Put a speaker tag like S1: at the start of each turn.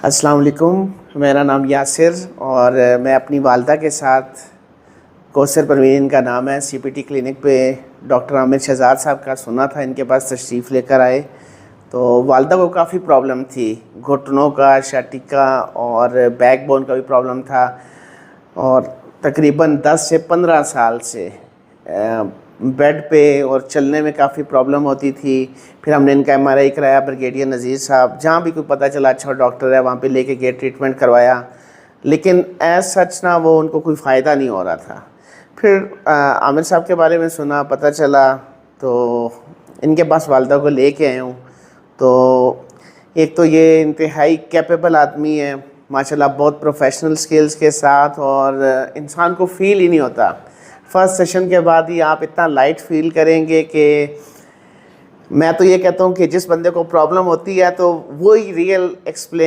S1: السلام علیکم، میرا نام یاسر اور میں اپنی والدہ کے ساتھ کوثر پروین ان کا نام ہے، سی پی ٹی کلینک پہ ڈاکٹر عامر شہزاد صاحب کا سنا تھا، ان کے پاس تشریف لے کر آئے تو والدہ کو کافی پرابلم تھی، گھٹنوں کا، شاٹکا اور بیک بون کا بھی پرابلم تھا، اور تقریباً 10 سے 15 سال سے بیڈ پہ اور چلنے میں کافی پرابلم ہوتی تھی۔ پھر ہم نے ان کا ایم آر آئی کرایا، بریگیڈیئر نذیر صاحب جہاں بھی کوئی پتہ چلا اچھا ڈاکٹر ہے وہاں پہ لے کے گئے، ٹریٹمنٹ کروایا، لیکن ایز سچ نہ وہ ان کو کوئی فائدہ نہیں ہو رہا تھا۔ پھر عامر صاحب کے بارے میں سنا، پتہ چلا تو ان کے پاس والدہ کو لے کے آئے ہوں۔ تو ایک تو یہ انتہائی کیپیبل آدمی ہے ماشاءاللہ، بہت پروفیشنل سکلز کے ساتھ، اور انسان کو فیل ہی نہیں ہوتا، فرسٹ سیشن کے بعد ہی آپ اتنا لائٹ فیل کریں گے کہ میں تو یہ کہتا ہوں کہ جس بندے کو پرابلم ہوتی ہے تو وہی ریئل ایکسپلین